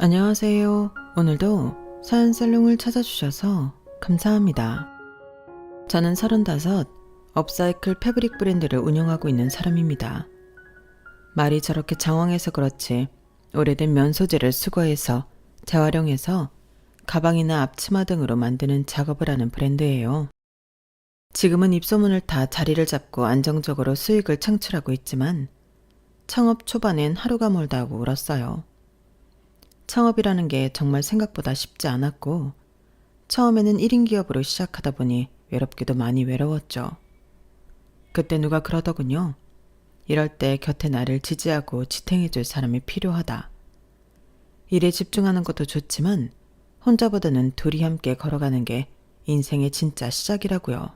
안녕하세요. 오늘도 사연살롱을 찾아주셔서 감사합니다. 저는 35, 업사이클 패브릭 브랜드를 운영하고 있는 사람입니다. 말이 저렇게 장황해서 그렇지 오래된 면 소재를 수거해서 재활용해서 가방이나 앞치마 등으로 만드는 작업을 하는 브랜드예요. 지금은 입소문을 타 자리를 잡고 안정적으로 수익을 창출하고 있지만 창업 초반엔 하루가 멀다 하고 울었어요. 창업이라는 게 정말 생각보다 쉽지 않았고 처음에는 1인 기업으로 시작하다 보니 외롭기도 많이 외로웠죠. 그때 누가 그러더군요. 이럴 때 곁에 나를 지지하고 지탱해줄 사람이 필요하다. 일에 집중하는 것도 좋지만 혼자보다는 둘이 함께 걸어가는 게 인생의 진짜 시작이라고요.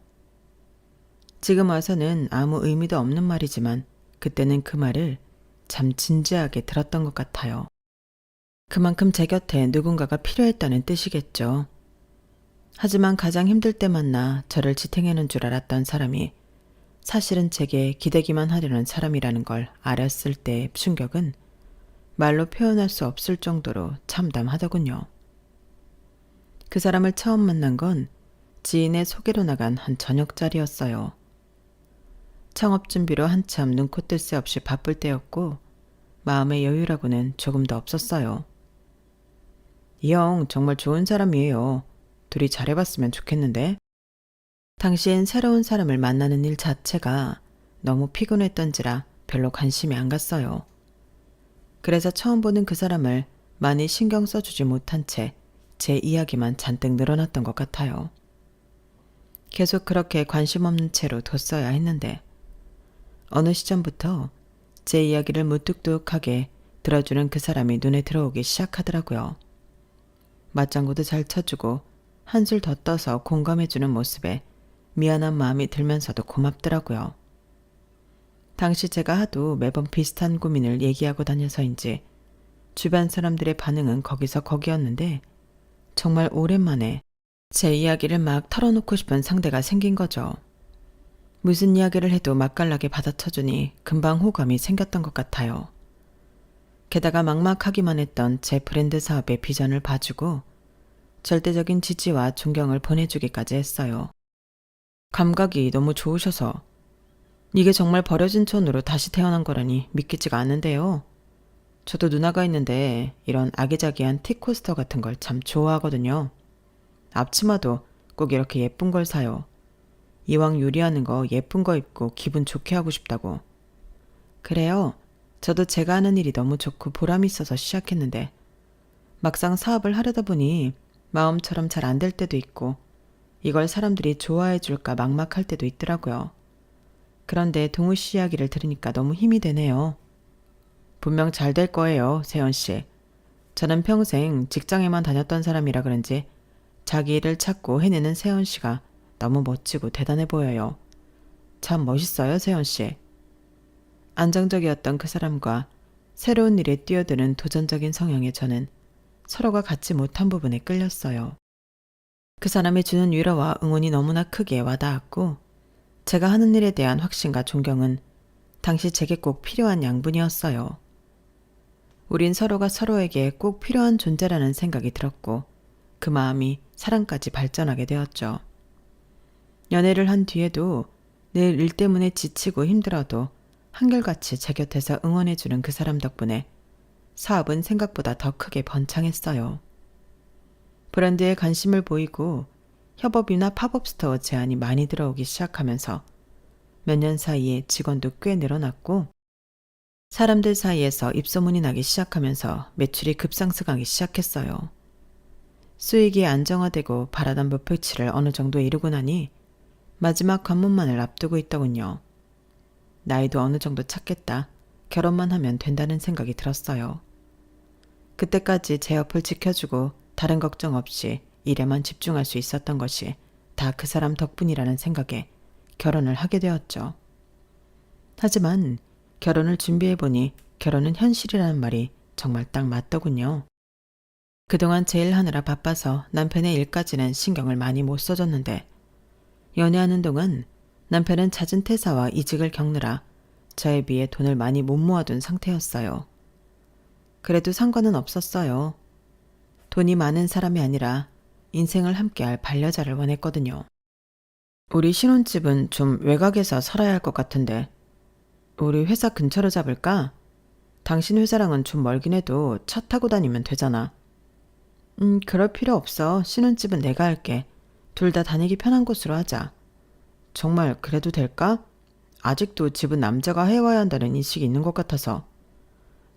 지금 와서는 아무 의미도 없는 말이지만 그때는 그 말을 참 진지하게 들었던 것 같아요. 그만큼 제 곁에 누군가가 필요했다는 뜻이겠죠. 하지만 가장 힘들 때 만나 저를 지탱하는 줄 알았던 사람이 사실은 제게 기대기만 하려는 사람이라는 걸 알았을 때의 충격은 말로 표현할 수 없을 정도로 참담하더군요. 그 사람을 처음 만난 건 지인의 소개로 나간 한 저녁자리였어요. 창업 준비로 한참 눈코 뜰 새 없이 바쁠 때였고 마음의 여유라고는 조금도 없었어요. 이 형 정말 좋은 사람이에요. 둘이 잘해봤으면 좋겠는데. 당시엔 새로운 사람을 만나는 일 자체가 너무 피곤했던지라 별로 관심이 안 갔어요. 그래서 처음 보는 그 사람을 많이 신경 써주지 못한 채 제 이야기만 잔뜩 늘어났던 것 같아요. 계속 그렇게 관심 없는 채로 뒀어야 했는데 어느 시점부터 제 이야기를 무뚝뚝하게 들어주는 그 사람이 눈에 들어오기 시작하더라고요. 맞장구도 잘 쳐주고 한술 더 떠서 공감해주는 모습에 미안한 마음이 들면서도 고맙더라고요. 당시 제가 하도 매번 비슷한 고민을 얘기하고 다녀서인지 주변 사람들의 반응은 거기서 거기였는데 정말 오랜만에 제 이야기를 막 털어놓고 싶은 상대가 생긴 거죠. 무슨 이야기를 해도 맛깔나게 받아쳐주니 금방 호감이 생겼던 것 같아요. 게다가 막막하기만 했던 제 브랜드 사업의 비전을 봐주고 절대적인 지지와 존경을 보내주기까지 했어요. 감각이 너무 좋으셔서 이게 정말 버려진 천으로 다시 태어난 거라니 믿기지가 않는데요. 저도 누나가 있는데 이런 아기자기한 티코스터 같은 걸 참 좋아하거든요. 앞치마도 꼭 이렇게 예쁜 걸 사요. 이왕 요리하는 거 예쁜 거 입고 기분 좋게 하고 싶다고. 그래요. 저도 제가 하는 일이 너무 좋고 보람이 있어서 시작했는데 막상 사업을 하려다 보니 마음처럼 잘 안 될 때도 있고 이걸 사람들이 좋아해 줄까 막막할 때도 있더라고요. 그런데 동우 씨 이야기를 들으니까 너무 힘이 되네요. 분명 잘 될 거예요, 세연 씨. 저는 평생 직장에만 다녔던 사람이라 그런지 자기 일을 찾고 해내는 세연 씨가 너무 멋지고 대단해 보여요. 참 멋있어요, 세연 씨. 안정적이었던 그 사람과 새로운 일에 뛰어드는 도전적인 성향의 저는 서로가 갖지 못한 부분에 끌렸어요. 그 사람이 주는 위로와 응원이 너무나 크게 와닿았고 제가 하는 일에 대한 확신과 존경은 당시 제게 꼭 필요한 양분이었어요. 우린 서로가 서로에게 꼭 필요한 존재라는 생각이 들었고 그 마음이 사랑까지 발전하게 되었죠. 연애를 한 뒤에도 늘 일 때문에 지치고 힘들어도 한결같이 제 곁에서 응원해주는 그 사람 덕분에 사업은 생각보다 더 크게 번창했어요. 브랜드에 관심을 보이고 협업이나 팝업 스토어 제안이 많이 들어오기 시작하면서 몇 년 사이에 직원도 꽤 늘어났고 사람들 사이에서 입소문이 나기 시작하면서 매출이 급상승하기 시작했어요. 수익이 안정화되고 바라던 목표치를 어느 정도 이루고 나니 마지막 관문만을 앞두고 있더군요. 나이도 어느 정도 찼겠다. 결혼만 하면 된다는 생각이 들었어요. 그때까지 제 옆을 지켜주고 다른 걱정 없이 일에만 집중할 수 있었던 것이 다 그 사람 덕분이라는 생각에 결혼을 하게 되었죠. 하지만 결혼을 준비해보니 결혼은 현실이라는 말이 정말 딱 맞더군요. 그동안 제 일 하느라 바빠서 남편의 일까지는 신경을 많이 못 써줬는데 연애하는 동안 남편은 잦은 퇴사와 이직을 겪느라 저에 비해 돈을 많이 못 모아둔 상태였어요. 그래도 상관은 없었어요. 돈이 많은 사람이 아니라 인생을 함께할 반려자를 원했거든요. 우리 신혼집은 좀 외곽에서 살아야 할 것 같은데 우리 회사 근처로 잡을까? 당신 회사랑은 좀 멀긴 해도 차 타고 다니면 되잖아. 그럴 필요 없어. 신혼집은 내가 할게. 둘 다 다니기 편한 곳으로 하자. 정말 그래도 될까? 아직도 집은 남자가 해와야 한다는 인식이 있는 것 같아서.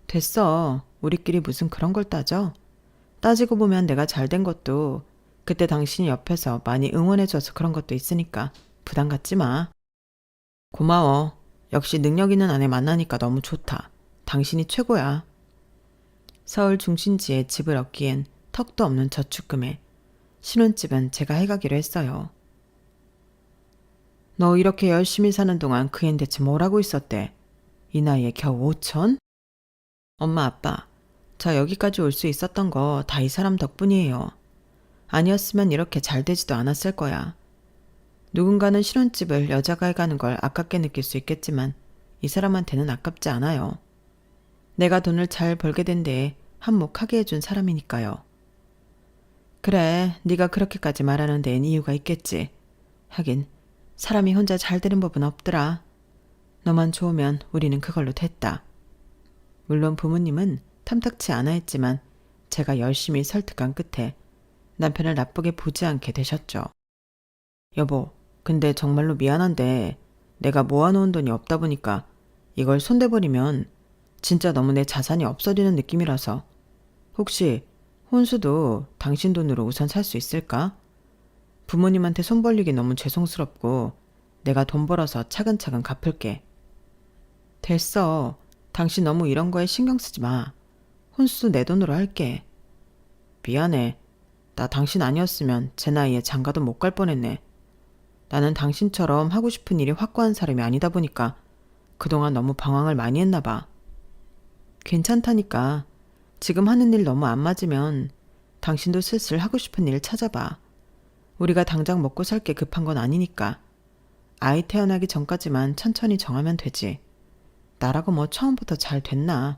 됐어. 우리끼리 무슨 그런 걸 따져? 따지고 보면 내가 잘 된 것도 그때 당신이 옆에서 많이 응원해줘서 그런 것도 있으니까 부담 갖지 마. 고마워. 역시 능력 있는 아내 만나니까 너무 좋다. 당신이 최고야. 서울 중심지에 집을 얻기엔 턱도 없는 저축금에 신혼집은 제가 해가기로 했어요. 너 이렇게 열심히 사는 동안 그 앤 대체 뭘 하고 있었대? 이 나이에 겨우 5천? 엄마 아빠, 저 여기까지 올 수 있었던 거 다 이 사람 덕분이에요. 아니었으면 이렇게 잘 되지도 않았을 거야. 누군가는 신혼집을 여자가 해가는 걸 아깝게 느낄 수 있겠지만 이 사람한테는 아깝지 않아요. 내가 돈을 잘 벌게 된 데에 한몫하게 해준 사람이니까요. 그래, 네가 그렇게까지 말하는 데엔 이유가 있겠지. 하긴 사람이 혼자 잘 되는 법은 없더라. 너만 좋으면 우리는 그걸로 됐다. 물론 부모님은 탐탁치 않아 했지만 제가 열심히 설득한 끝에 남편을 나쁘게 보지 않게 되셨죠. 여보, 근데 정말로 미안한데 내가 모아놓은 돈이 없다 보니까 이걸 손대버리면 진짜 너무 내 자산이 없어지는 느낌이라서 혹시 혼수도 당신 돈으로 우선 살 수 있을까? 부모님한테 손 벌리기 너무 죄송스럽고 내가 돈 벌어서 차근차근 갚을게. 됐어. 당신 너무 이런 거에 신경 쓰지 마. 혼수 내 돈으로 할게. 미안해. 나 당신 아니었으면 제 나이에 장가도 못 갈 뻔했네. 나는 당신처럼 하고 싶은 일이 확고한 사람이 아니다 보니까 그동안 너무 방황을 많이 했나 봐. 괜찮다니까. 지금 하는 일 너무 안 맞으면 당신도 슬슬 하고 싶은 일 찾아봐. 우리가 당장 먹고 살 게 급한 건 아니니까. 아이 태어나기 전까지만 천천히 정하면 되지. 나라고 뭐 처음부터 잘 됐나.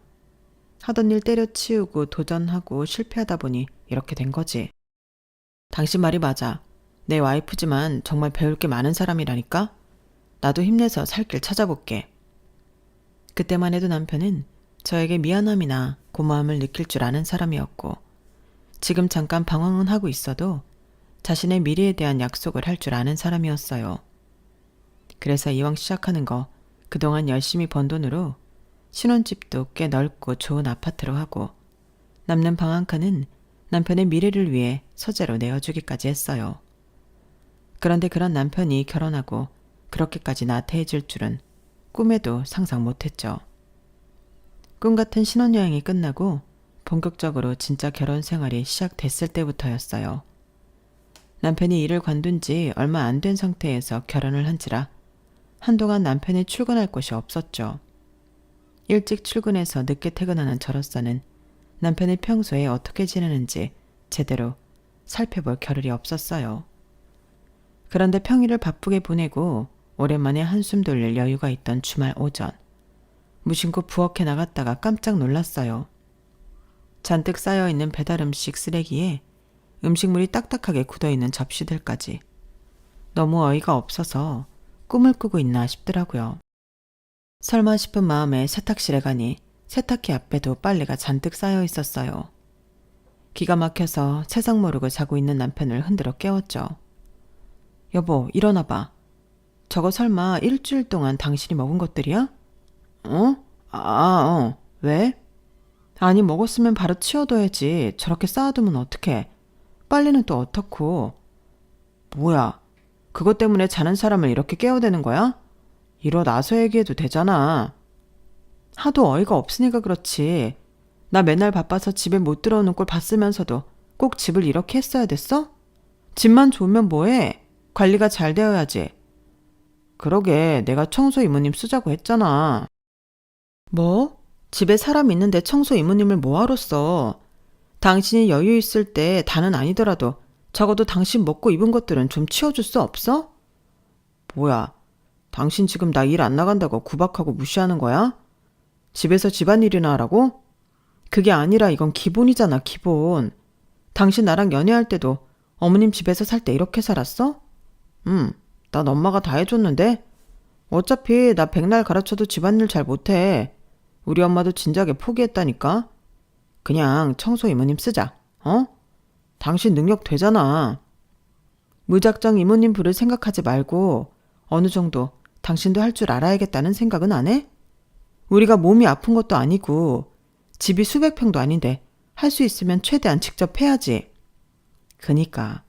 하던 일 때려치우고 도전하고 실패하다 보니 이렇게 된 거지. 당신 말이 맞아. 내 와이프지만 정말 배울 게 많은 사람이라니까? 나도 힘내서 살 길 찾아볼게. 그때만 해도 남편은 저에게 미안함이나 고마움을 느낄 줄 아는 사람이었고 지금 잠깐 방황은 하고 있어도 자신의 미래에 대한 약속을 할 줄 아는 사람이었어요. 그래서 이왕 시작하는 거 그동안 열심히 번 돈으로 신혼집도 꽤 넓고 좋은 아파트로 하고 남는 방 한 칸은 남편의 미래를 위해 소재로 내어주기까지 했어요. 그런데 그런 남편이 결혼하고 그렇게까지 나태해질 줄은 꿈에도 상상 못했죠. 꿈 같은 신혼여행이 끝나고 본격적으로 진짜 결혼 생활이 시작됐을 때부터였어요. 남편이 일을 관둔 지 얼마 안 된 상태에서 결혼을 한지라 한동안 남편이 출근할 곳이 없었죠. 일찍 출근해서 늦게 퇴근하는 저로서는 남편이 평소에 어떻게 지내는지 제대로 살펴볼 겨를이 없었어요. 그런데 평일을 바쁘게 보내고 오랜만에 한숨 돌릴 여유가 있던 주말 오전 무심코 부엌에 나갔다가 깜짝 놀랐어요. 잔뜩 쌓여있는 배달음식 쓰레기에 음식물이 딱딱하게 굳어있는 접시들까지. 너무 어이가 없어서 꿈을 꾸고 있나 싶더라고요. 설마 싶은 마음에 세탁실에 가니 세탁기 앞에도 빨래가 잔뜩 쌓여 있었어요. 기가 막혀서 세상 모르고 자고 있는 남편을 흔들어 깨웠죠. 여보, 일어나봐. 저거 설마 일주일 동안 당신이 먹은 것들이야? 왜? 아니, 먹었으면 바로 치워둬야지. 저렇게 쌓아두면 어떡해. 빨래는 또 어떻고. 뭐야, 그것 때문에 자는 사람을 이렇게 깨워대는 거야? 일어나서 얘기해도 되잖아. 하도 어이가 없으니까 그렇지. 나 맨날 바빠서 집에 못 들어오는 꼴 봤으면서도 꼭 집을 이렇게 했어야 됐어? 집만 좋으면 뭐해? 관리가 잘 되어야지. 그러게, 내가 청소 이모님 쓰자고 했잖아. 뭐? 집에 사람 있는데 청소 이모님을 뭐하러 써? 당신이 여유 있을 때 다는 아니더라도 적어도 당신 먹고 입은 것들은 좀 치워줄 수 없어? 뭐야, 당신 지금 나 일 안 나간다고 구박하고 무시하는 거야? 집에서 집안일이나 하라고? 그게 아니라 이건 기본이잖아, 기본. 당신 나랑 연애할 때도 어머님 집에서 살 때 이렇게 살았어? 난 엄마가 다 해줬는데? 어차피 나 백날 가르쳐도 집안일 잘 못해. 우리 엄마도 진작에 포기했다니까? 그냥 청소 이모님 쓰자. 당신 능력 되잖아. 무작정 이모님 부를 생각하지 말고 어느 정도 당신도 할 줄 알아야겠다는 생각은 안 해? 우리가 몸이 아픈 것도 아니고 집이 수백 평도 아닌데 할 수 있으면 최대한 직접 해야지. 그니까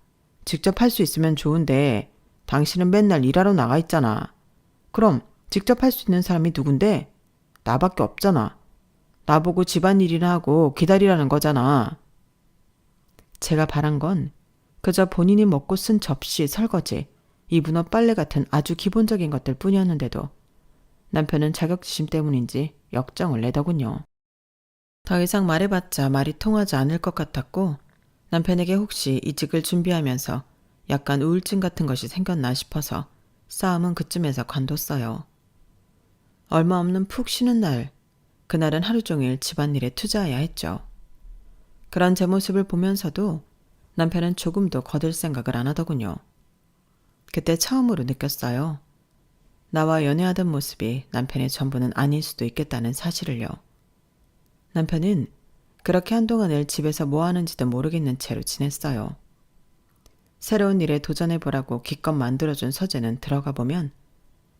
직접 할 수 있으면 좋은데 당신은 맨날 일하러 나가 있잖아. 그럼 직접 할 수 있는 사람이 누군데? 나밖에 없잖아. 나보고 집안일이나 하고 기다리라는 거잖아. 제가 바란 건 그저 본인이 먹고 쓴 접시, 설거지, 이불, 빨래 같은 아주 기본적인 것들 뿐이었는데도 남편은 자격지심 때문인지 역정을 내더군요. 더 이상 말해봤자 말이 통하지 않을 것 같았고 남편에게 혹시 이직을 준비하면서 약간 우울증 같은 것이 생겼나 싶어서 싸움은 그쯤에서 관뒀어요. 얼마 없는 푹 쉬는 날, 그날은 하루 종일 집안일에 투자해야 했죠. 그런 제 모습을 보면서도 남편은 조금도 거들 생각을 안 하더군요. 그때 처음으로 느꼈어요. 나와 연애하던 모습이 남편의 전부는 아닐 수도 있겠다는 사실을요. 남편은 그렇게 한동안을 집에서 뭐 하는지도 모르겠는 채로 지냈어요. 새로운 일에 도전해보라고 기껏 만들어준 서재는 들어가 보면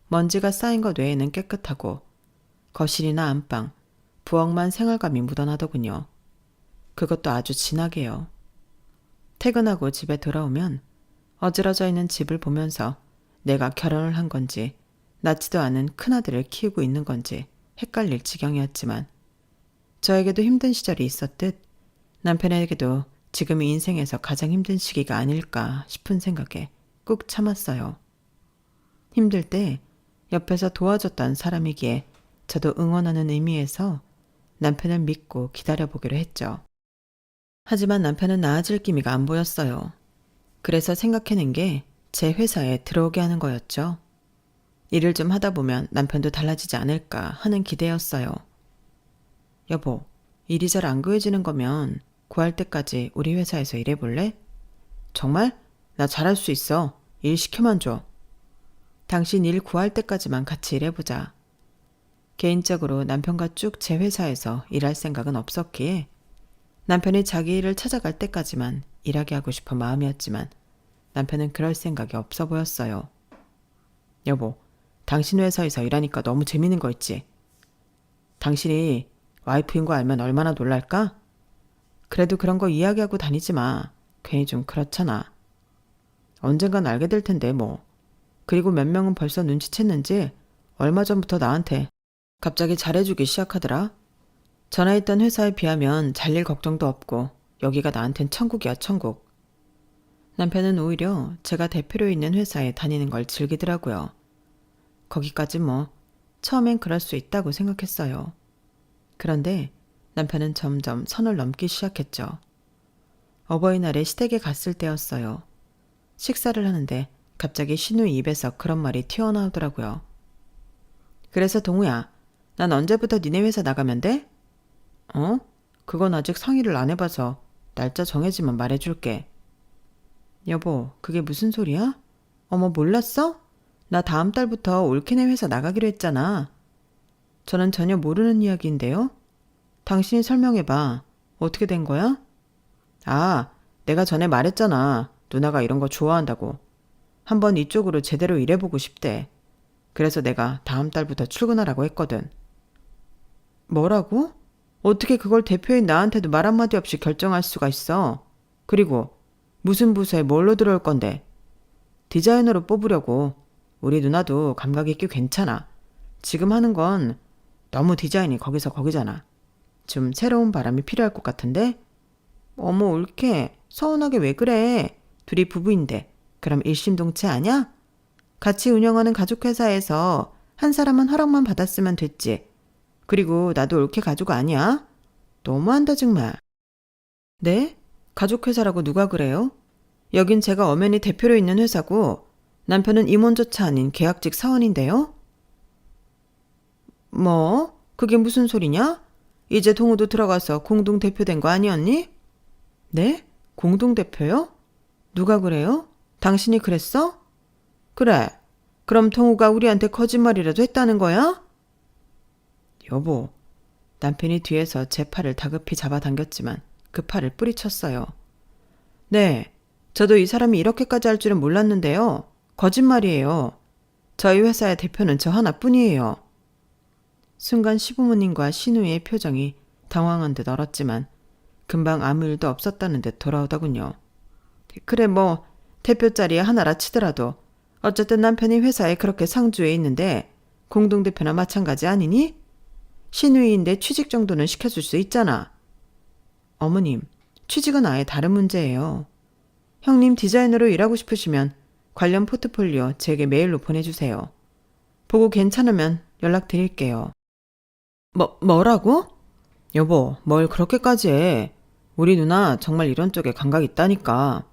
먼지가 쌓인 것 외에는 깨끗하고 거실이나 안방, 부엌만 생활감이 묻어나더군요. 그것도 아주 진하게요. 퇴근하고 집에 돌아오면 어지러져 있는 집을 보면서 내가 결혼을 한 건지 낳지도 않은 큰아들을 키우고 있는 건지 헷갈릴 지경이었지만 저에게도 힘든 시절이 있었듯 남편에게도 지금이 인생에서 가장 힘든 시기가 아닐까 싶은 생각에 꾹 참았어요. 힘들 때 옆에서 도와줬던 사람이기에 저도 응원하는 의미에서 남편을 믿고 기다려보기로 했죠. 하지만 남편은 나아질 기미가 안 보였어요. 그래서 생각해낸 게 제 회사에 들어오게 하는 거였죠. 일을 좀 하다 보면 남편도 달라지지 않을까 하는 기대였어요. 여보, 일이 잘 안 구해지는 거면 구할 때까지 우리 회사에서 일해볼래? 정말? 나 잘할 수 있어. 일 시켜만 줘. 당신 일 구할 때까지만 같이 일해보자. 개인적으로 남편과 쭉 제 회사에서 일할 생각은 없었기에 남편이 자기 일을 찾아갈 때까지만 일하게 하고 싶은 마음이었지만 남편은 그럴 생각이 없어 보였어요. 여보, 당신 회사에서 일하니까 너무 재밌는 거 있지? 당신이 와이프인 거 알면 얼마나 놀랄까? 그래도 그런 거 이야기하고 다니지 마. 괜히 좀 그렇잖아. 언젠간 알게 될 텐데 뭐. 그리고 몇 명은 벌써 눈치챘는지 얼마 전부터 나한테 갑자기 잘해주기 시작하더라. 전에 있던 회사에 비하면 잘릴 걱정도 없고 여기가 나한텐 천국이야, 천국. 남편은 오히려 제가 대표로 있는 회사에 다니는 걸 즐기더라고요. 거기까지 뭐 처음엔 그럴 수 있다고 생각했어요. 그런데 남편은 점점 선을 넘기 시작했죠. 어버이날에 시댁에 갔을 때였어요. 식사를 하는데 갑자기 신우의 입에서 그런 말이 튀어나오더라고요. 그래서 동우야, 난 언제부터 니네 회사 나가면 돼? 그건 아직 상의를 안 해봐서 날짜 정해지면 말해줄게. 여보, 그게 무슨 소리야? 어머, 몰랐어? 나 다음 달부터 올케네 회사 나가기로 했잖아. 저는 전혀 모르는 이야기인데요. 당신이 설명해봐. 어떻게 된 거야? 아, 내가 전에 말했잖아. 누나가 이런 거 좋아한다고. 한번 이쪽으로 제대로 일해보고 싶대. 그래서 내가 다음 달부터 출근하라고 했거든. 뭐라고? 어떻게 그걸 대표인 나한테도 말 한마디 없이 결정할 수가 있어? 그리고 무슨 부서에 뭘로 들어올 건데? 디자이너로 뽑으려고. 우리 누나도 감각이 꽤 괜찮아. 지금 하는 건 너무 디자인이 거기서 거기잖아. 좀 새로운 바람이 필요할 것 같은데? 어머, 올케. 서운하게 왜 그래? 둘이 부부인데 그럼 일심동체 아냐? 같이 운영하는 가족회사에서 한 사람은 허락만 받았으면 됐지. 그리고 나도 올케 가족 아니야? 너무한다 정말. 네? 가족회사라고 누가 그래요? 여긴 제가 엄연히 대표로 있는 회사고 남편은 임원조차 아닌 계약직 사원인데요? 뭐? 그게 무슨 소리냐? 이제 동우도 들어가서 공동대표된 거 아니었니? 네? 공동대표요? 누가 그래요? 당신이 그랬어? 그래. 그럼 동우가 우리한테 거짓말이라도 했다는 거야? 여보, 남편이 뒤에서 제 팔을 다급히 잡아당겼지만 그 팔을 뿌리쳤어요. 네, 저도 이 사람이 이렇게까지 할 줄은 몰랐는데요. 거짓말이에요. 저희 회사의 대표는 저 하나뿐이에요. 순간 시부모님과 시누이의 표정이 당황한 듯 얼었지만 금방 아무 일도 없었다는 듯 돌아오더군요. 그래 뭐 대표 자리에 하나라 치더라도 어쨌든 남편이 회사에 그렇게 상주해 있는데 공동대표나 마찬가지 아니니? 시누이인데 취직 정도는 시켜줄 수 있잖아. 어머님, 취직은 아예 다른 문제예요. 형님 디자이너로 일하고 싶으시면 관련 포트폴리오 제게 메일로 보내주세요. 보고 괜찮으면 연락드릴게요. 뭐라고? 여보, 뭘 그렇게까지 해. 우리 누나 정말 이런 쪽에 감각 있다니까.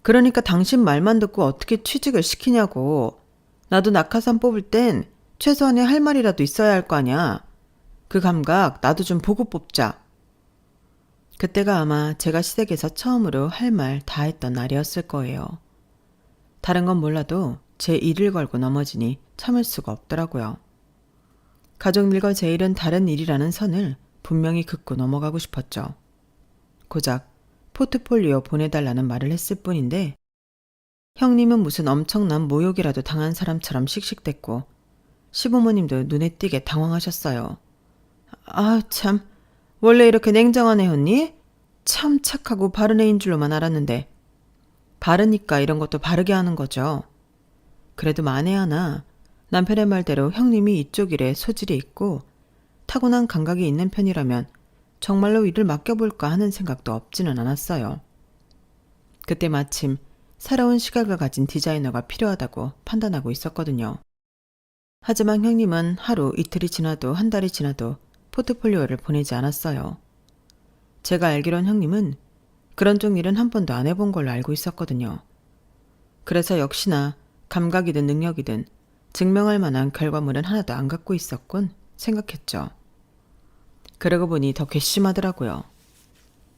그러니까 당신 말만 듣고 어떻게 취직을 시키냐고. 나도 낙하산 뽑을 땐 최소한의 할 말이라도 있어야 할 거 아냐. 그 감각 나도 좀 보고 뽑자. 그때가 아마 제가 시댁에서 처음으로 할 말 다 했던 날이었을 거예요. 다른 건 몰라도 제 일을 걸고 넘어지니 참을 수가 없더라고요. 가족 일과 제 일은 다른 일이라는 선을 분명히 긋고 넘어가고 싶었죠. 고작 포트폴리오 보내달라는 말을 했을 뿐인데 형님은 무슨 엄청난 모욕이라도 당한 사람처럼 씩씩댔고 시부모님도 눈에 띄게 당황하셨어요. 아 참, 원래 이렇게 냉정한 애였니? 참 착하고 바른 애인 줄로만 알았는데. 바르니까 이런 것도 바르게 하는 거죠. 그래도 만에 하나 남편의 말대로 형님이 이쪽 일에 소질이 있고 타고난 감각이 있는 편이라면 정말로 일을 맡겨볼까 하는 생각도 없지는 않았어요. 그때 마침 새로운 시각을 가진 디자이너가 필요하다고 판단하고 있었거든요. 하지만 형님은 하루 이틀이 지나도 한 달이 지나도 포트폴리오를 보내지 않았어요. 제가 알기론 형님은 그런 쪽 일은 한 번도 안 해본 걸로 알고 있었거든요. 그래서 역시나 감각이든 능력이든 증명할 만한 결과물은 하나도 안 갖고 있었군 생각했죠. 그러고 보니 더 괘씸하더라고요.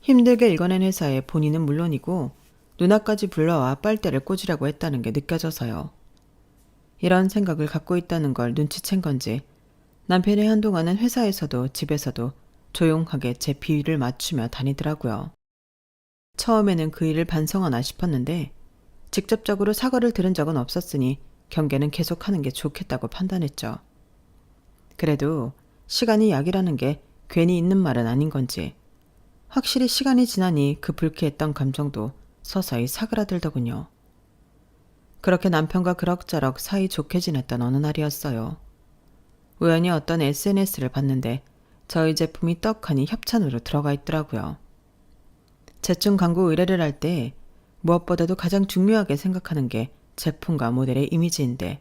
힘들게 읽어낸 회사에 본인은 물론이고 누나까지 불러와 빨대를 꽂으려고 했다는 게 느껴져서요. 이런 생각을 갖고 있다는 걸 눈치챈 건지 남편이 한동안은 회사에서도 집에서도 조용하게 제 비위를 맞추며 다니더라고요. 처음에는 그 일을 반성하나 싶었는데 직접적으로 사과를 들은 적은 없었으니 경계는 계속하는 게 좋겠다고 판단했죠. 그래도 시간이 약이라는 게 괜히 있는 말은 아닌 건지 확실히 시간이 지나니 그 불쾌했던 감정도 서서히 사그라들더군요. 그렇게 남편과 그럭저럭 사이 좋게 지냈던 어느 날이었어요. 우연히 어떤 SNS를 봤는데 저희 제품이 떡하니 협찬으로 들어가 있더라고요. 제품 광고 의뢰를 할 때 무엇보다도 가장 중요하게 생각하는 게 제품과 모델의 이미지인데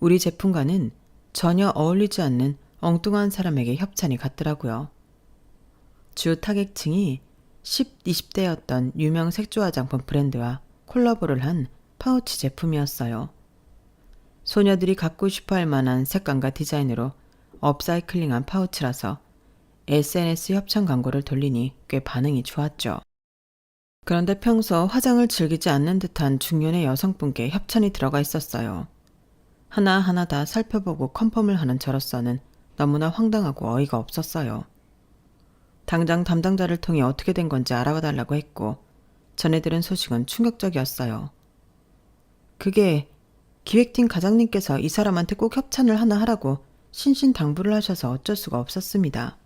우리 제품과는 전혀 어울리지 않는 엉뚱한 사람에게 협찬이 갔더라고요. 주 타겟층이 10, 20대였던 유명 색조 화장품 브랜드와 콜라보를 한 파우치 제품이었어요. 소녀들이 갖고 싶어 할 만한 색감과 디자인으로 업사이클링한 파우치라서 SNS 협찬 광고를 돌리니 꽤 반응이 좋았죠. 그런데 평소 화장을 즐기지 않는 듯한 중년의 여성분께 협찬이 들어가 있었어요. 하나하나 다 살펴보고 컨펌을 하는 저로서는 너무나 황당하고 어이가 없었어요. 당장 담당자를 통해 어떻게 된 건지 알아봐 달라고 했고 전해 들은 소식은 충격적이었어요. 그게 기획팀 과장님께서 이 사람한테 꼭 협찬을 하나 하라고 신신당부를 하셔서 어쩔 수가 없었습니다.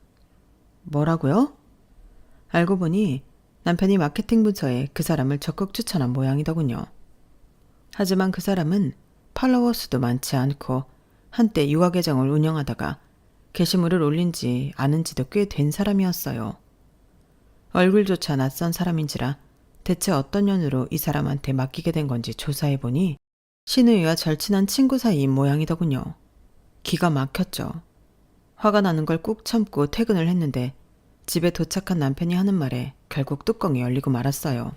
뭐라고요? 알고 보니 남편이 마케팅 부서에 그 사람을 적극 추천한 모양이더군요. 하지만 그 사람은 팔로워 수도 많지 않고 한때 유아 계정을 운영하다가 게시물을 올린 지 않은 지도 꽤 된 사람이었어요. 얼굴조차 낯선 사람인지라 대체 어떤 연유로 이 사람한테 맡기게 된 건지 조사해보니 시누이와 절친한 친구 사이인 모양이더군요. 기가 막혔죠. 화가 나는 걸 꾹 참고 퇴근을 했는데 집에 도착한 남편이 하는 말에 결국 뚜껑이 열리고 말았어요.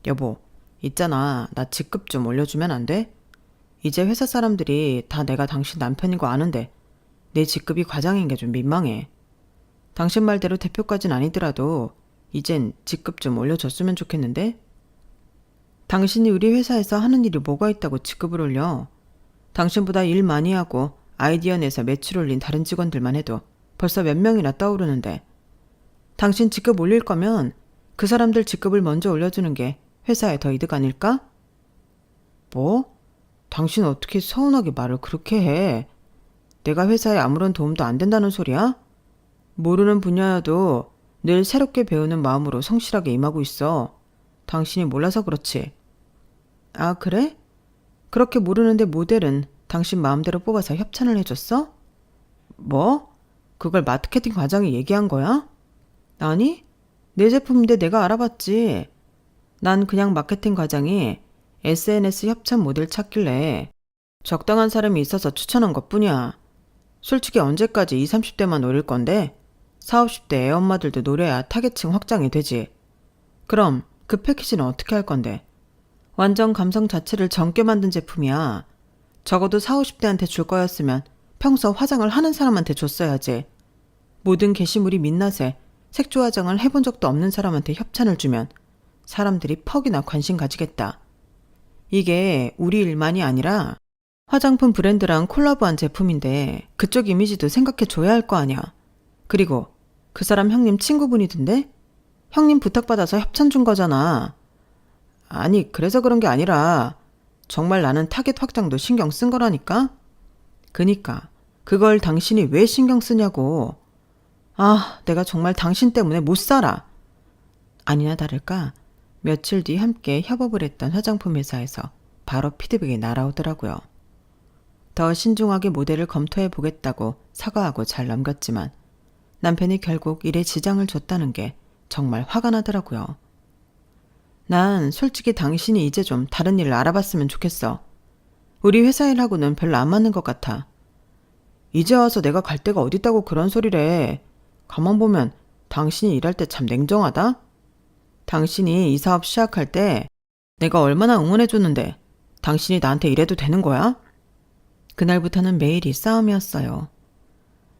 여보, 있잖아. 나 직급 좀 올려주면 안 돼? 이제 회사 사람들이 다 내가 당신 남편인 거 아는데 내 직급이 과장인 게 좀 민망해. 당신 말대로 대표까진 아니더라도 이젠 직급 좀 올려줬으면 좋겠는데? 당신이 우리 회사에서 하는 일이 뭐가 있다고 직급을 올려? 당신보다 일 많이 하고 아이디어 내서 매출 올린 다른 직원들만 해도 벌써 몇 명이나 떠오르는데, 당신 직급 올릴 거면 그 사람들 직급을 먼저 올려주는 게 회사에 더 이득 아닐까? 뭐? 당신 어떻게 서운하게 말을 그렇게 해? 내가 회사에 아무런 도움도 안 된다는 소리야? 모르는 분야여도 늘 새롭게 배우는 마음으로 성실하게 임하고 있어. 당신이 몰라서 그렇지. 아, 그래? 그렇게 모르는데 모델은 당신 마음대로 뽑아서 협찬을 해줬어? 뭐? 그걸 마케팅 과장이 얘기한 거야? 아니, 내 제품인데 내가 알아봤지. 난 그냥 마케팅 과장이 SNS 협찬 모델 찾길래 적당한 사람이 있어서 추천한 것뿐이야. 솔직히 언제까지 20, 30대만 노릴 건데 40, 50대 애 엄마들도 노려야 타겟층 확장이 되지. 그럼 그 패키지는 어떻게 할 건데? 완전 감성 자체를 젊게 만든 제품이야. 적어도 40, 50대한테 줄 거였으면 평소 화장을 하는 사람한테 줬어야지. 모든 게시물이 민낯에 색조 화장을 해본 적도 없는 사람한테 협찬을 주면 사람들이 퍽이나 관심 가지겠다. 이게 우리 일만이 아니라 화장품 브랜드랑 콜라보한 제품인데 그쪽 이미지도 생각해 줘야 할 거 아니야. 그리고 그 사람 형님 친구분이던데? 형님 부탁받아서 협찬 준 거잖아. 아니, 그래서 그런 게 아니라 정말 나는 타겟 확장도 신경 쓴 거라니까? 그니까 그걸 당신이 왜 신경 쓰냐고. 아, 내가 정말 당신 때문에 못 살아. 아니나 다를까 며칠 뒤 함께 협업을 했던 화장품 회사에서 바로 피드백이 날아오더라고요. 더 신중하게 모델을 검토해 보겠다고 사과하고 잘 넘겼지만 남편이 결국 일에 지장을 줬다는 게 정말 화가 나더라고요. 난 솔직히 당신이 이제 좀 다른 일을 알아봤으면 좋겠어. 우리 회사 일하고는 별로 안 맞는 것 같아. 이제 와서 내가 갈 데가 어딨다고 그런 소리를 해. 가만 보면 당신이 일할 때 참 냉정하다? 당신이 이 사업 시작할 때 내가 얼마나 응원해줬는데 당신이 나한테 이래도 되는 거야? 그날부터는 매일이 싸움이었어요.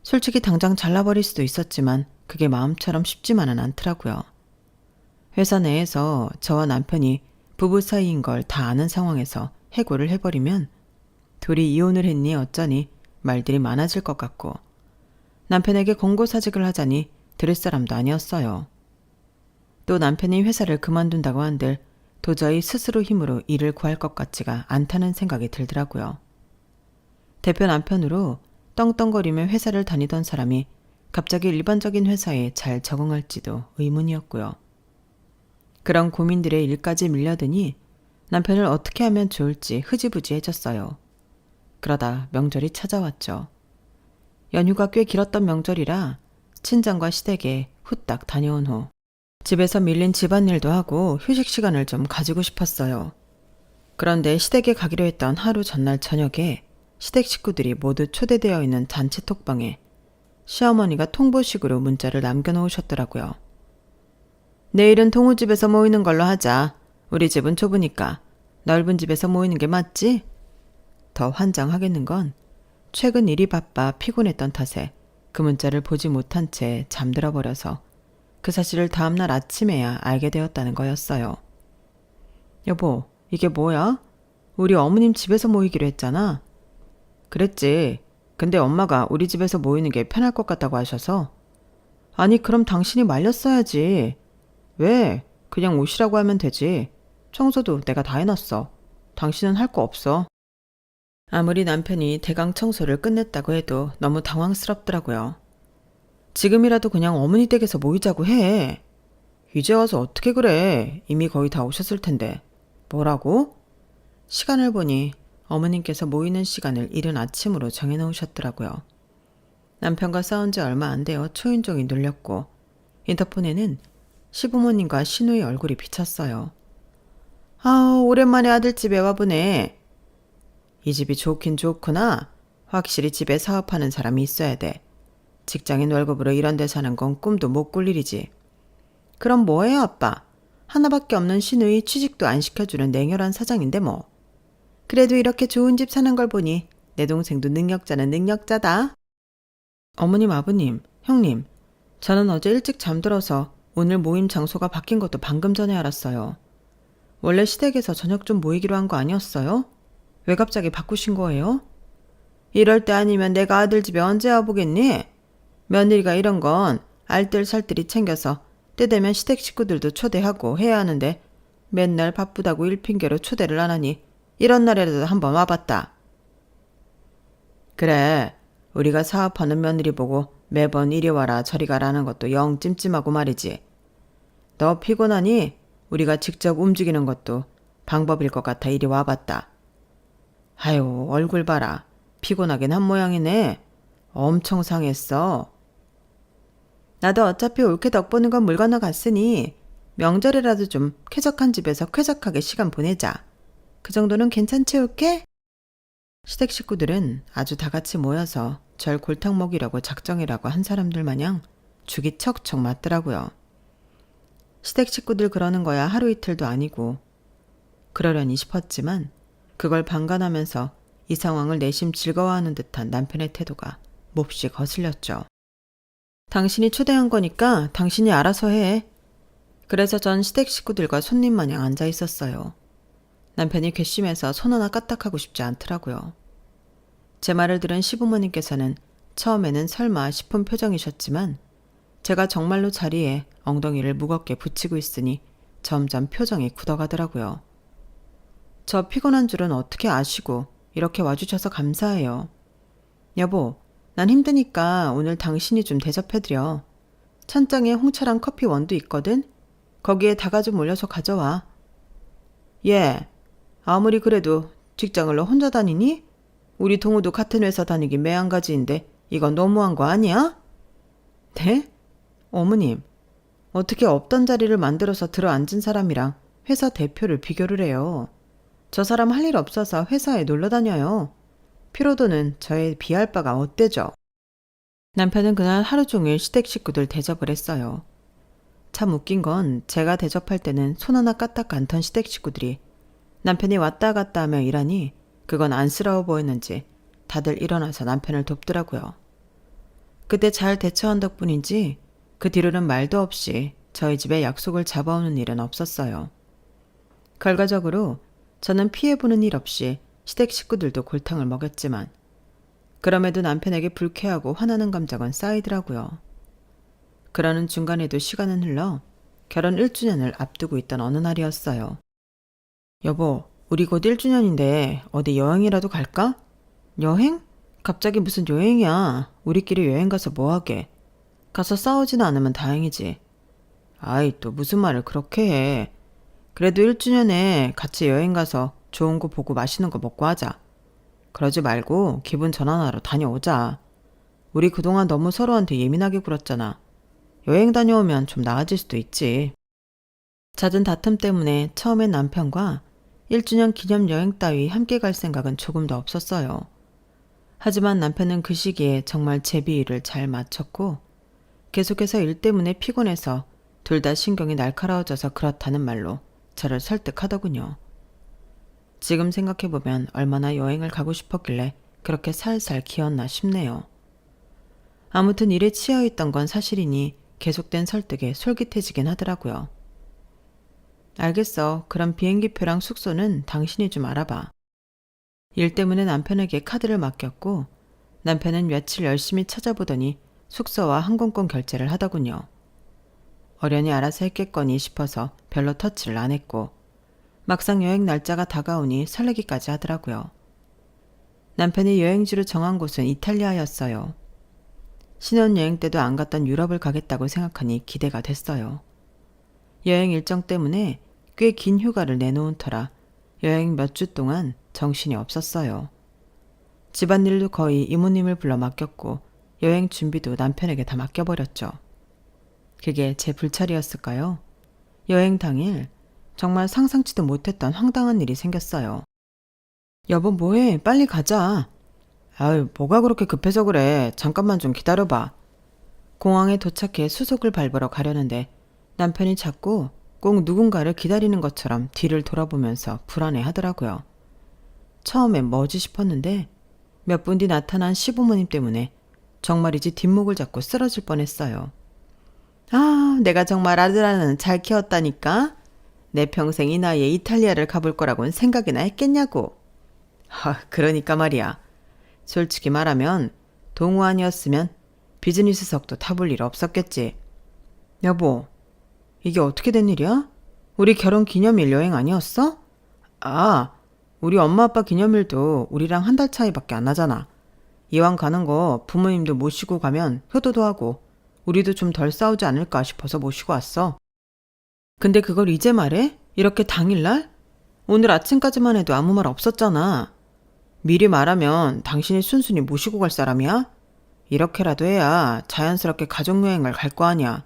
솔직히 당장 잘라버릴 수도 있었지만 그게 마음처럼 쉽지만은 않더라고요. 회사 내에서 저와 남편이 부부 사이인 걸 다 아는 상황에서 해고를 해버리면 둘이 이혼을 했니 어쩌니 말들이 많아질 것 같고, 남편에게 권고사직을 하자니 들을 사람도 아니었어요. 또 남편이 회사를 그만둔다고 한들 도저히 스스로 힘으로 일을 구할 것 같지가 않다는 생각이 들더라고요. 대표 남편으로 떵떵거리며 회사를 다니던 사람이 갑자기 일반적인 회사에 잘 적응할지도 의문이었고요. 그런 고민들에 일까지 밀려드니 남편을 어떻게 하면 좋을지 흐지부지해졌어요. 그러다 명절이 찾아왔죠. 연휴가 꽤 길었던 명절이라 친정과 시댁에 후딱 다녀온 후 집에서 밀린 집안일도 하고 휴식 시간을 좀 가지고 싶었어요. 그런데 시댁에 가기로 했던 하루 전날 저녁에 시댁 식구들이 모두 초대되어 있는 잔치 톡방에 시어머니가 통보식으로 문자를 남겨놓으셨더라고요. 내일은 동우집에서 모이는 걸로 하자. 우리 집은 좁으니까 넓은 집에서 모이는 게 맞지? 더 환장하겠는 건 최근 일이 바빠 피곤했던 탓에 그 문자를 보지 못한 채 잠들어 버려서 그 사실을 다음날 아침에야 알게 되었다는 거였어요. 여보, 이게 뭐야? 우리 어머님 집에서 모이기로 했잖아. 그랬지. 근데 엄마가 우리 집에서 모이는 게 편할 것 같다고 하셔서. 아니, 그럼 당신이 말렸어야지. 왜? 그냥 오시라고 하면 되지. 청소도 내가 다 해놨어. 당신은 할 거 없어. 아무리 남편이 대강 청소를 끝냈다고 해도 너무 당황스럽더라고요. 지금이라도 그냥 어머니 댁에서 모이자고 해. 이제 와서 어떻게 그래. 이미 거의 다 오셨을 텐데. 뭐라고? 시간을 보니 어머님께서 모이는 시간을 이른 아침으로 정해놓으셨더라고요. 남편과 싸운 지 얼마 안 되어 초인종이 눌렸고 인터폰에는 시부모님과 시누이 얼굴이 비쳤어요. 아우, 오랜만에 아들집에 와보네. 이 집이 좋긴 좋구나. 확실히 집에 사업하는 사람이 있어야 돼. 직장인 월급으로 이런 데 사는 건 꿈도 못 꿀 일이지. 그럼 뭐해요, 아빠? 하나밖에 없는 시누이 취직도 안 시켜주는 냉혈한 사장인데 뭐. 그래도 이렇게 좋은 집 사는 걸 보니 내 동생도 능력자는 능력자다. 어머님, 아버님, 형님, 저는 어제 일찍 잠들어서 오늘 모임 장소가 바뀐 것도 방금 전에 알았어요. 원래 시댁에서 저녁 좀 모이기로 한 거 아니었어요? 왜 갑자기 바꾸신 거예요? 이럴 때 아니면 내가 아들 집에 언제 와보겠니? 며느리가 이런 건 알뜰살뜰히 챙겨서 때 되면 시댁 식구들도 초대하고 해야 하는데 맨날 바쁘다고 일 핑계로 초대를 안 하니 이런 날에라도 한번 와봤다. 그래, 우리가 사업하는 며느리 보고 매번 이리 와라 저리 가라는 것도 영 찜찜하고 말이지. 너 피곤하니? 우리가 직접 움직이는 것도 방법일 것 같아 이리 와봤다. 아유, 얼굴 봐라. 피곤하긴 한 모양이네. 엄청 상했어. 나도 어차피 올케 덕보는 건 물 건너갔으니 명절이라도 좀 쾌적한 집에서 쾌적하게 시간 보내자. 그 정도는 괜찮지 올케? 시댁 식구들은 아주 다 같이 모여서 절 골탕 먹이려고 작정이라고 한 사람들 마냥 죽이 척척 맞더라고요. 시댁 식구들 그러는 거야 하루 이틀도 아니고. 그러려니 싶었지만 그걸 방관하면서 이 상황을 내심 즐거워하는 듯한 남편의 태도가 몹시 거슬렸죠. 당신이 초대한 거니까 당신이 알아서 해. 그래서 전 시댁 식구들과 손님 마냥 앉아 있었어요. 남편이 괘씸해서 손 하나 까딱하고 싶지 않더라고요. 제 말을 들은 시부모님께서는 처음에는 설마 싶은 표정이셨지만 제가 정말로 자리에 엉덩이를 무겁게 붙이고 있으니 점점 표정이 굳어가더라고요. 저 피곤한 줄은 어떻게 아시고 이렇게 와주셔서 감사해요. 여보, 난 힘드니까 오늘 당신이 좀 대접해드려. 찬장에 홍차랑 커피 원두 있거든? 거기에 다가 좀 올려서 가져와. 예, 아무리 그래도 직장을로 혼자 다니니? 우리 동우도 같은 회사 다니기 매한가지인데 이건 너무한 거 아니야? 네? 어머님, 어떻게 없던 자리를 만들어서 들어앉은 사람이랑 회사 대표를 비교를 해요. 저 사람 할 일 없어서 회사에 놀러 다녀요. 피로도는 저에 비할 바가 어때죠? 남편은 그날 하루 종일 시댁 식구들 대접을 했어요. 참 웃긴 건 제가 대접할 때는 손 하나 까딱 않던 시댁 식구들이 남편이 왔다 갔다 하며 일하니 그건 안쓰러워 보였는지 다들 일어나서 남편을 돕더라고요. 그때 잘 대처한 덕분인지 그 뒤로는 말도 없이 저희 집에 약속을 잡아오는 일은 없었어요. 결과적으로 저는 피해보는 일 없이 시댁 식구들도 골탕을 먹였지만 그럼에도 남편에게 불쾌하고 화나는 감정은 쌓이더라고요. 그러는 중간에도 시간은 흘러 결혼 1주년을 앞두고 있던 어느 날이었어요. 여보, 우리 곧 1주년인데 어디 여행이라도 갈까? 여행? 갑자기 무슨 여행이야. 우리끼리 여행 가서 뭐하게. 가서 싸우지는 않으면 다행이지. 아이, 또 무슨 말을 그렇게 해. 그래도 1주년에 같이 여행 가서 좋은 거 보고 맛있는 거 먹고 하자. 그러지 말고 기분 전환하러 다녀오자. 우리 그동안 너무 서로한테 예민하게 굴었잖아. 여행 다녀오면 좀 나아질 수도 있지. 잦은 다툼 때문에 처음엔 남편과 1주년 기념 여행 따위 함께 갈 생각은 조금도 없었어요. 하지만 남편은 그 시기에 정말 제 비위를 잘 맞췄고 계속해서 일 때문에 피곤해서 둘 다 신경이 날카로워져서 그렇다는 말로 저를 설득하더군요. 지금 생각해보면 얼마나 여행을 가고 싶었길래 그렇게 살살 기었나 싶네요. 아무튼 일에 치여있던 건 사실이니 계속된 설득에 솔깃해지긴 하더라고요. 알겠어. 그럼 비행기표랑 숙소는 당신이 좀 알아봐. 일 때문에 남편에게 카드를 맡겼고 남편은 며칠 열심히 찾아보더니 숙소와 항공권 결제를 하더군요. 어련히 알아서 했겠거니 싶어서 별로 터치를 안 했고 막상 여행 날짜가 다가오니 설레기까지 하더라고요. 남편이 여행지로 정한 곳은 이탈리아였어요. 신혼여행 때도 안 갔던 유럽을 가겠다고 생각하니 기대가 됐어요. 여행 일정 때문에 꽤 긴 휴가를 내놓은 터라 여행 몇 주 동안 정신이 없었어요. 집안일도 거의 이모님을 불러 맡겼고 여행 준비도 남편에게 다 맡겨버렸죠. 그게 제 불찰이었을까요? 여행 당일 정말 상상치도 못했던 황당한 일이 생겼어요. 여보 뭐해? 빨리 가자. 아유, 뭐가 그렇게 급해서 그래. 잠깐만 좀 기다려봐. 공항에 도착해 수속을 밟으러 가려는데 남편이 자꾸 꼭 누군가를 기다리는 것처럼 뒤를 돌아보면서 불안해 하더라고요. 처음엔 뭐지 싶었는데 몇 분 뒤 나타난 시부모님 때문에 정말이지 뒷목을 잡고 쓰러질 뻔했어요. 아, 내가 정말 아들 하나는 잘 키웠다니까. 내 평생 이 나이에 이탈리아를 가볼 거라고는 생각이나 했겠냐고. 그러니까 말이야. 솔직히 말하면 동우 아니었으면 비즈니스석도 타볼 일 없었겠지. 여보, 이게 어떻게 된 일이야? 우리 결혼 기념일 여행 아니었어? 아, 우리 엄마 아빠 기념일도 우리랑 한 달 차이밖에 안 나잖아. 이왕 가는 거 부모님도 모시고 가면 효도도 하고 우리도 좀 덜 싸우지 않을까 싶어서 모시고 왔어. 근데 그걸 이제 말해? 이렇게 당일날? 오늘 아침까지만 해도 아무 말 없었잖아. 미리 말하면 당신이 순순히 모시고 갈 사람이야? 이렇게라도 해야 자연스럽게 가족여행을 갈 거 아니야.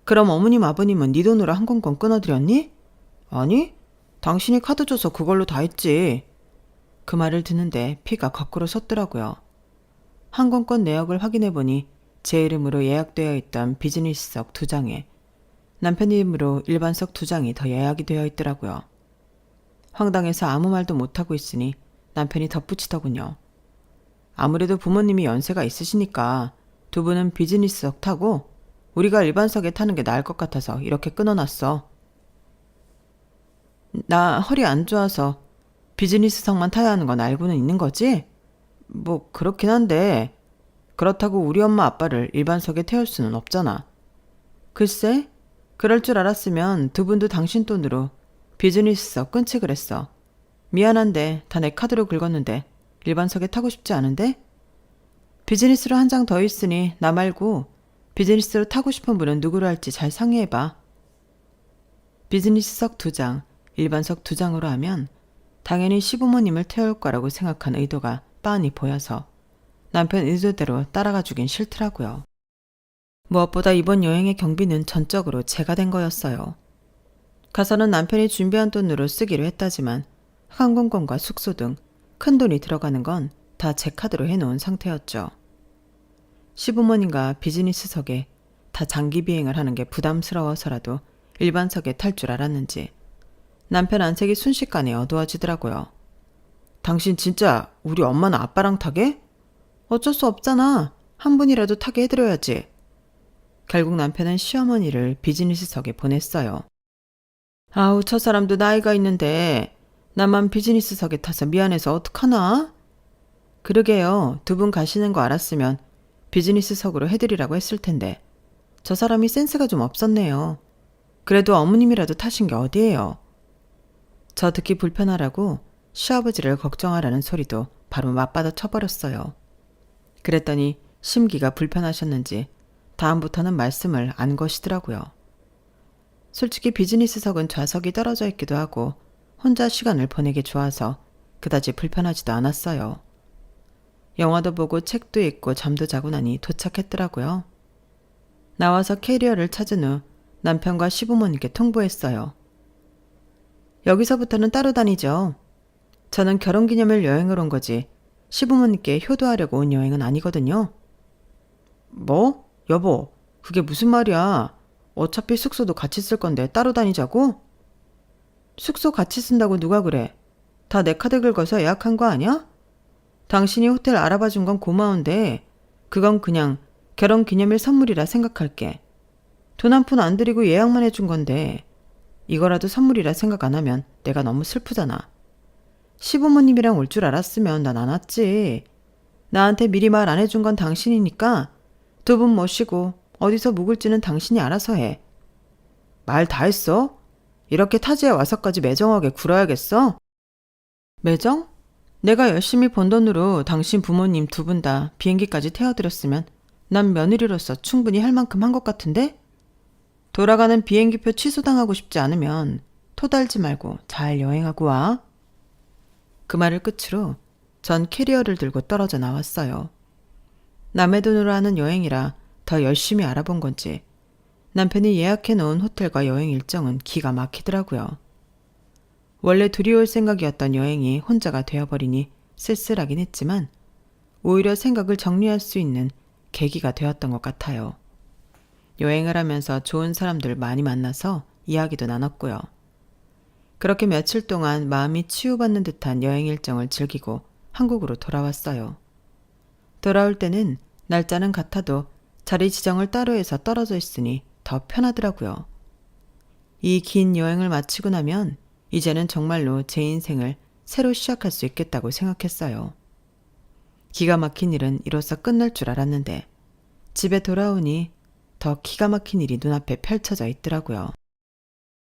그럼 어머님 아버님은 네 돈으로 항공권 끊어드렸니? 아니, 당신이 카드 줘서 그걸로 다 했지. 그 말을 듣는데 피가 거꾸로 섰더라고요. 항공권 내역을 확인해보니 제 이름으로 예약되어 있던 비즈니스석 2장에 남편 이름으로 일반석 2장이 더 예약이 되어 있더라고요. 황당해서 아무 말도 못하고 있으니 남편이 덧붙이더군요. 아무래도 부모님이 연세가 있으시니까 두 분은 비즈니스석 타고 우리가 일반석에 타는 게 나을 것 같아서 이렇게 끊어놨어. 나 허리 안 좋아서 비즈니스석만 타야 하는 건 알고는 있는 거지? 뭐 그렇긴 한데 그렇다고 우리 엄마 아빠를 일반석에 태울 수는 없잖아. 글쎄, 그럴 줄 알았으면 두 분도 당신 돈으로 비즈니스석 끊지 그랬어. 미안한데 다 내 카드로 긁었는데 일반석에 타고 싶지 않은데? 비즈니스로 한 장 더 있으니 나 말고 비즈니스로 타고 싶은 분은 누구로 할지 잘 상의해봐. 비즈니스석 2장, 일반석 2장으로 하면 당연히 시부모님을 태울 거라고 생각한 의도가 빤히 보여서 남편 의도대로 따라가 주긴 싫더라고요. 무엇보다 이번 여행의 경비는 전적으로 제가 된 거였어요. 가서는 남편이 준비한 돈으로 쓰기로 했다지만 항공권과 숙소 등 큰 돈이 들어가는 건 다 제 카드로 해놓은 상태였죠. 시부모님과 비즈니스석에 다 장기 비행을 하는 게 부담스러워서라도 일반석에 탈 줄 알았는지 남편 안색이 순식간에 어두워지더라고요. 당신 진짜 우리 엄마나 아빠랑 타게? 어쩔 수 없잖아. 한 분이라도 타게 해드려야지. 결국 남편은 시어머니를 비즈니스석에 보냈어요. 아우, 저 사람도 나이가 있는데 나만 비즈니스석에 타서 미안해서 어떡하나? 그러게요. 두 분 가시는 거 알았으면 비즈니스석으로 해드리라고 했을 텐데 저 사람이 센스가 좀 없었네요. 그래도 어머님이라도 타신 게 어디예요? 저 듣기 불편하라고 시아버지를 걱정하라는 소리도 바로 맞받아 쳐버렸어요. 그랬더니 심기가 불편하셨는지 다음부터는 말씀을 안 거시더라고요. 솔직히 비즈니스석은 좌석이 떨어져 있기도 하고 혼자 시간을 보내기 좋아서 그다지 불편하지도 않았어요. 영화도 보고 책도 읽고 잠도 자고 나니 도착했더라고요. 나와서 캐리어를 찾은 후 남편과 시부모님께 통보했어요. 여기서부터는 따로 다니죠. 저는 결혼기념일 여행을 온 거지 시부모님께 효도하려고 온 여행은 아니거든요. 뭐? 여보, 그게 무슨 말이야? 어차피 숙소도 같이 쓸 건데 따로 다니자고? 숙소 같이 쓴다고 누가 그래? 다 내 카드 긁어서 예약한 거 아니야? 당신이 호텔 알아봐 준 건 고마운데 그건 그냥 결혼기념일 선물이라 생각할게. 돈 한 푼 안 들이고 예약만 해준 건데 이거라도 선물이라 생각 안 하면 내가 너무 슬프잖아. 시부모님이랑 올 줄 알았으면 난 안 왔지. 나한테 미리 말 안 해준 건 당신이니까 두 분 모시고 어디서 묵을지는 당신이 알아서 해. 말 다 했어? 이렇게 타지에 와서까지 매정하게 굴어야겠어? 매정? 내가 열심히 번 돈으로 당신 부모님 두 분 다 비행기까지 태워드렸으면 난 며느리로서 충분히 할 만큼 한 것 같은데? 돌아가는 비행기표 취소당하고 싶지 않으면 토달지 말고 잘 여행하고 와. 그 말을 끝으로 전 캐리어를 들고 떨어져 나왔어요. 남의 돈으로 하는 여행이라 더 열심히 알아본 건지 남편이 예약해 놓은 호텔과 여행 일정은 기가 막히더라고요. 원래 둘이 올 생각이었던 여행이 혼자가 되어버리니 쓸쓸하긴 했지만 오히려 생각을 정리할 수 있는 계기가 되었던 것 같아요. 여행을 하면서 좋은 사람들 많이 만나서 이야기도 나눴고요. 그렇게 며칠 동안 마음이 치유받는 듯한 여행 일정을 즐기고 한국으로 돌아왔어요. 돌아올 때는 날짜는 같아도 자리 지정을 따로 해서 떨어져 있으니 더 편하더라고요. 이 긴 여행을 마치고 나면 이제는 정말로 제 인생을 새로 시작할 수 있겠다고 생각했어요. 기가 막힌 일은 이로써 끝날 줄 알았는데 집에 돌아오니 더 기가 막힌 일이 눈앞에 펼쳐져 있더라고요.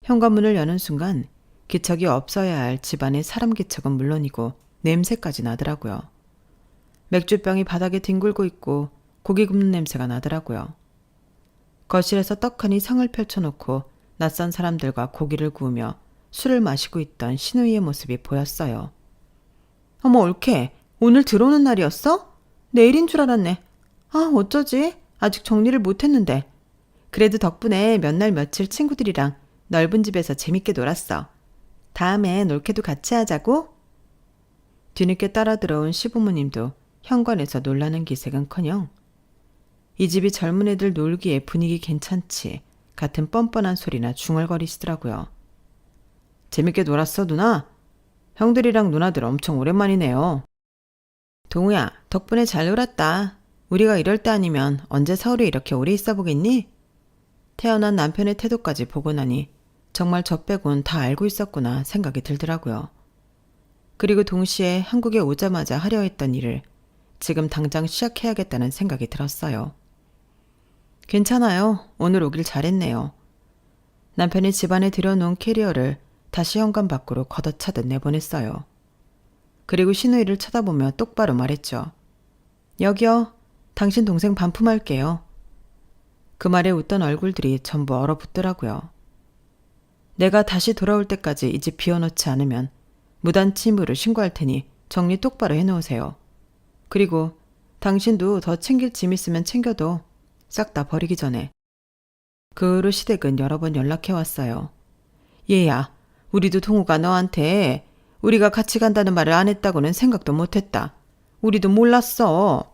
현관문을 여는 순간 기척이 없어야 할 집안의 사람 기척은 물론이고 냄새까지 나더라고요. 맥주병이 바닥에 뒹굴고 있고 고기 굽는 냄새가 나더라고요. 거실에서 떡하니 상을 펼쳐놓고 낯선 사람들과 고기를 구우며 술을 마시고 있던 신우이의 모습이 보였어요. 어머 올케, 오늘 들어오는 날이었어? 내일인 줄 알았네. 아 어쩌지? 아직 정리를 못했는데. 그래도 덕분에 몇 날 며칠 친구들이랑 넓은 집에서 재밌게 놀았어. 다음엔 올케도 같이 하자고? 뒤늦게 따라 들어온 시부모님도 현관에서 놀라는 기색은커녕 이 집이 젊은 애들 놀기에 분위기 괜찮지 같은 뻔뻔한 소리나 중얼거리시더라고요. 재밌게 놀았어 누나? 형들이랑 누나들 엄청 오랜만이네요. 동우야, 덕분에 잘 놀았다. 우리가 이럴 때 아니면 언제 서울에 이렇게 오래 있어 보겠니? 태어난 남편의 태도까지 보고 나니 정말 저 빼곤 다 알고 있었구나 생각이 들더라고요. 그리고 동시에 한국에 오자마자 하려 했던 일을 지금 당장 시작해야겠다는 생각이 들었어요. 괜찮아요. 오늘 오길 잘했네요. 남편이 집안에 들여놓은 캐리어를 다시 현관 밖으로 걷어차듯 내보냈어요. 그리고 신우이를 쳐다보며 똑바로 말했죠. 여기요. 당신 동생 반품할게요. 그 말에 웃던 얼굴들이 전부 얼어붙더라고요. 내가 다시 돌아올 때까지 이 집 비워놓지 않으면 무단 침입으로 신고할 테니 정리 똑바로 해놓으세요. 그리고 당신도 더 챙길 짐 있으면 챙겨도 싹 다 버리기 전에. 그 후로 시댁은 여러 번 연락해왔어요. 얘야, 우리도 동우가 너한테 우리가 같이 간다는 말을 안 했다고는 생각도 못했다. 우리도 몰랐어.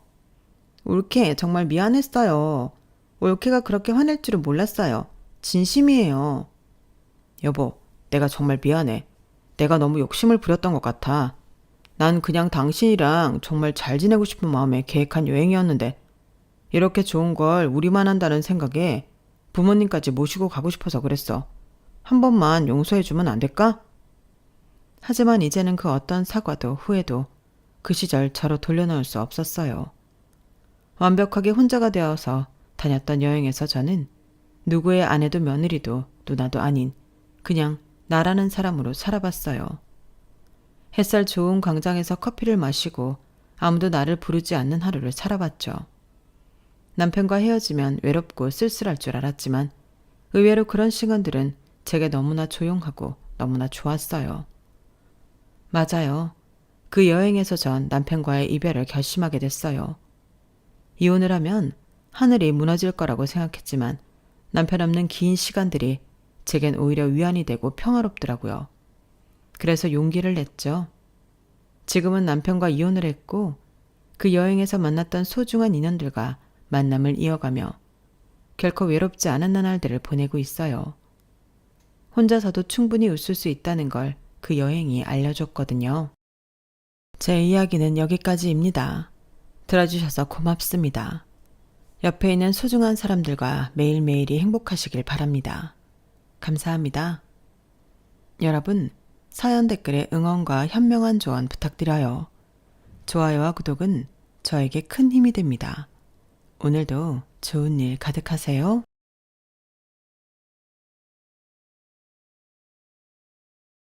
올케 정말 미안했어요. 올케가 그렇게 화낼 줄은 몰랐어요. 진심이에요. 여보, 내가 정말 미안해. 내가 너무 욕심을 부렸던 것 같아. 난 그냥 당신이랑 정말 잘 지내고 싶은 마음에 계획한 여행이었는데 이렇게 좋은 걸 우리만 한다는 생각에 부모님까지 모시고 가고 싶어서 그랬어. 한 번만 용서해주면 안 될까? 하지만 이제는 그 어떤 사과도 후회도 그 시절 저로 돌려놓을 수 없었어요. 완벽하게 혼자가 되어서 다녔던 여행에서 저는 누구의 아내도 며느리도 누나도 아닌 그냥 나라는 사람으로 살아봤어요. 햇살 좋은 광장에서 커피를 마시고 아무도 나를 부르지 않는 하루를 살아봤죠. 남편과 헤어지면 외롭고 쓸쓸할 줄 알았지만 의외로 그런 시간들은 제게 너무나 조용하고 너무나 좋았어요. 맞아요. 그 여행에서 전 남편과의 이별을 결심하게 됐어요. 이혼을 하면 하늘이 무너질 거라고 생각했지만 남편 없는 긴 시간들이 제겐 오히려 위안이 되고 평화롭더라고요. 그래서 용기를 냈죠. 지금은 남편과 이혼을 했고 그 여행에서 만났던 소중한 인연들과 만남을 이어가며 결코 외롭지 않은 나날들을 보내고 있어요. 혼자서도 충분히 웃을 수 있다는 걸 그 여행이 알려줬거든요. 제 이야기는 여기까지입니다. 들어주셔서 고맙습니다. 옆에 있는 소중한 사람들과 매일매일이 행복하시길 바랍니다. 감사합니다. 여러분, 사연 댓글에 응원과 현명한 조언 부탁드려요. 좋아요와 구독은 저에게 큰 힘이 됩니다. 오늘도 좋은 일 가득하세요.